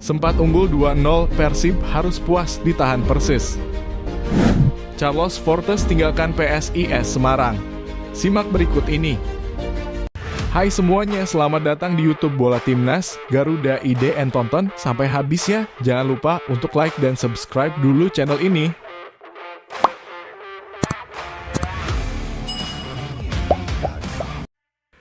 Sempat unggul 2-0, Persib harus puas ditahan Persis. Carlos Fortes tinggalkan PSIS Semarang. Simak berikut ini. Hai semuanya, selamat datang di YouTube Bola Timnas, Garuda IDN tonton sampai habis ya. Jangan lupa untuk like dan subscribe dulu channel ini.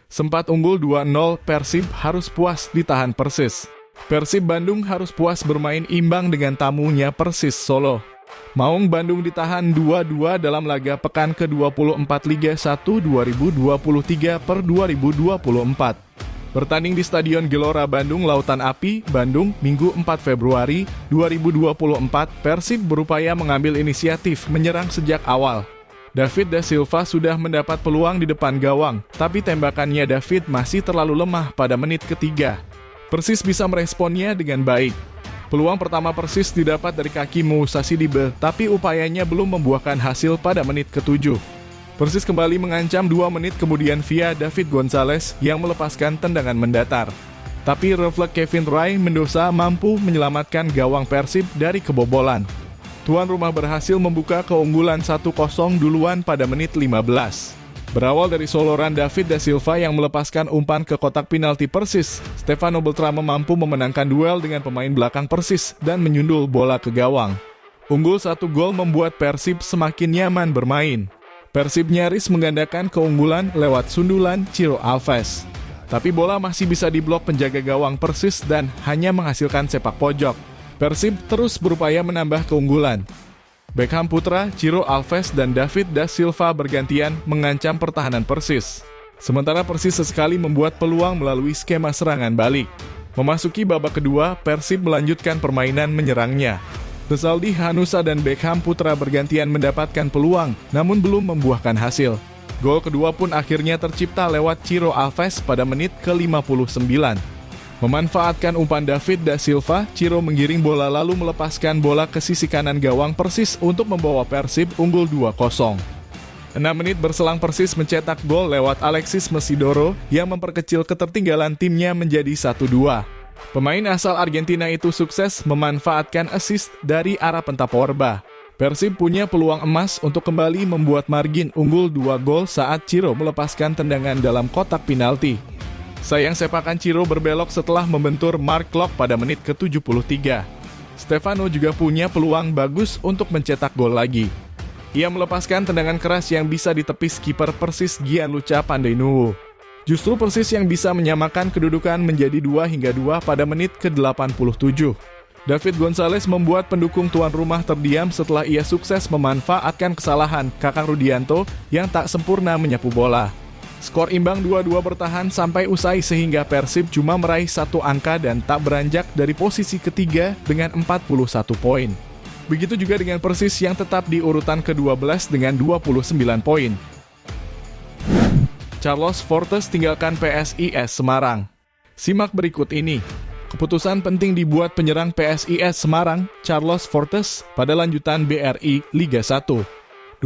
Sempat unggul 2-0, Persib harus puas ditahan Persis. Persib Bandung harus puas bermain imbang dengan tamunya Persis Solo. Maung Bandung ditahan 2-2 dalam laga pekan ke-24 Liga 1 2023 per 2024. Bertanding di Stadion Gelora Bandung Lautan Api, Bandung, Minggu 4 Februari 2024, Persib berupaya mengambil inisiatif menyerang sejak awal. David da Silva sudah mendapat peluang di depan gawang, tapi tembakannya David masih terlalu lemah pada menit ketiga. Persis bisa meresponnya dengan baik. Peluang pertama Persis didapat dari kaki Moussa Sidibe, tapi upayanya belum membuahkan hasil pada menit ke-7. Persis kembali mengancam 2 menit kemudian via David Gonzalez yang melepaskan tendangan mendatar. Tapi refleks Kevin Rai Mendoza mampu menyelamatkan gawang Persib dari kebobolan. Tuan rumah berhasil membuka keunggulan 1-0 duluan pada menit 15. Berawal dari soloran David da Silva yang melepaskan umpan ke kotak penalti Persis, Stefano Beltrame mampu memenangkan duel dengan pemain belakang Persis dan menyundul bola ke gawang. Unggul 1 gol membuat Persib semakin nyaman bermain. Persib nyaris menggandakan keunggulan lewat sundulan Ciro Alves. Tapi bola masih bisa diblok penjaga gawang Persis dan hanya menghasilkan sepak pojok. Persib terus berupaya menambah keunggulan. Beckham Putra, Ciro Alves, dan David da Silva bergantian mengancam pertahanan Persis. Sementara Persis sesekali membuat peluang melalui skema serangan balik. Memasuki babak kedua, Persib melanjutkan permainan menyerangnya. Rizaldi, Hanusa, dan Beckham Putra bergantian mendapatkan peluang, namun belum membuahkan hasil. Gol kedua pun akhirnya tercipta lewat Ciro Alves pada menit ke-59. Memanfaatkan umpan David da Silva, Ciro menggiring bola lalu melepaskan bola ke sisi kanan gawang Persis untuk membawa Persib unggul 2-0. 6 menit berselang Persis mencetak gol lewat Alexis Mesidoro yang memperkecil ketertinggalan timnya menjadi 1-2. Pemain asal Argentina itu sukses memanfaatkan assist dari Araphanta Porba. Persib punya peluang emas untuk kembali membuat margin unggul 2 gol saat Ciro melepaskan tendangan dalam kotak penalti. Sayang sepakan Ciro berbelok setelah membentur Mark Klok pada menit ke-73. Stefano juga punya peluang bagus untuk mencetak gol lagi. Ia melepaskan tendangan keras yang bisa ditepis kiper Persis Gianluca Pandeinuwu. Justru Persis yang bisa menyamakan kedudukan menjadi 2-2 pada menit ke-87. David Gonzalez membuat pendukung tuan rumah terdiam setelah ia sukses memanfaatkan kesalahan Kakang Rudianto yang tak sempurna menyapu bola. Skor imbang 2-2 bertahan sampai usai sehingga Persib cuma meraih 1 angka dan tak beranjak dari posisi ketiga dengan 41 poin. Begitu juga dengan Persis yang tetap di urutan ke-12 dengan 29 poin. Carlos Fortes tinggalkan PSIS Semarang. Simak berikut ini. Keputusan penting dibuat penyerang PSIS Semarang, Carlos Fortes, pada lanjutan BRI Liga 1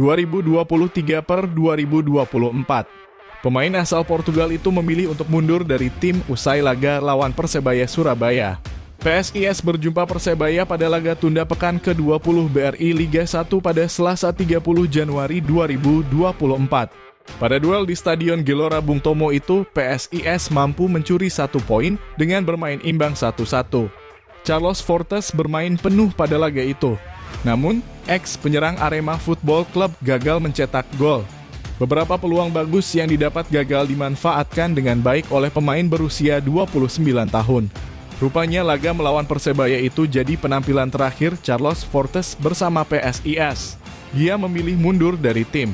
2023 per 2024. Pemain asal Portugal itu memilih untuk mundur dari tim usai laga lawan Persebaya Surabaya. PSIS berjumpa Persebaya pada laga tunda pekan ke-20 BRI Liga 1 pada Selasa 30 Januari 2024. Pada duel di Stadion Gelora Bung Tomo itu, PSIS mampu mencuri 1 poin dengan bermain imbang 1-1. Carlos Fortes bermain penuh pada laga itu. Namun, ex-penyerang Arema Football Club gagal mencetak gol. Beberapa peluang bagus yang didapat gagal dimanfaatkan dengan baik oleh pemain berusia 29 tahun. Rupanya laga melawan Persebaya itu jadi penampilan terakhir Carlos Fortes bersama PSIS. Dia memilih mundur dari tim.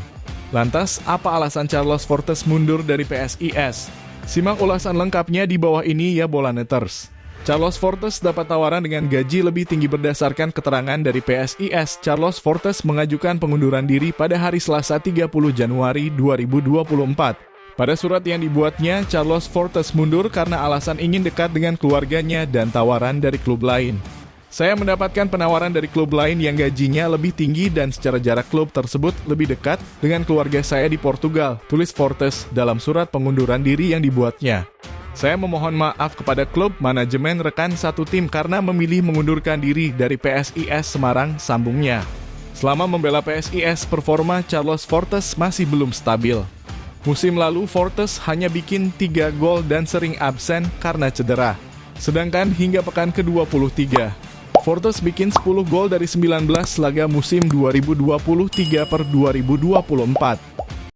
Lantas, apa alasan Carlos Fortes mundur dari PSIS? Simak ulasan lengkapnya di bawah ini ya Bolaneters. Carlos Fortes dapat tawaran dengan gaji lebih tinggi berdasarkan keterangan dari PSIS. Carlos Fortes mengajukan pengunduran diri pada hari Selasa 30 Januari 2024. Pada surat yang dibuatnya, Carlos Fortes mundur karena alasan ingin dekat dengan keluarganya dan tawaran dari klub lain. Saya mendapatkan penawaran dari klub lain yang gajinya lebih tinggi dan secara jarak klub tersebut lebih dekat dengan keluarga saya di Portugal, tulis Fortes dalam surat pengunduran diri yang dibuatnya. Saya memohon maaf kepada klub, manajemen, rekan satu tim karena memilih mengundurkan diri dari PSIS Semarang, sambungnya. Selama membela PSIS, performa Carlos Fortes masih belum stabil. Musim lalu, Fortes hanya bikin 3 gol dan sering absen karena cedera. Sedangkan hingga pekan ke-23, Fortes bikin 10 gol dari 19 laga musim 2023/2024.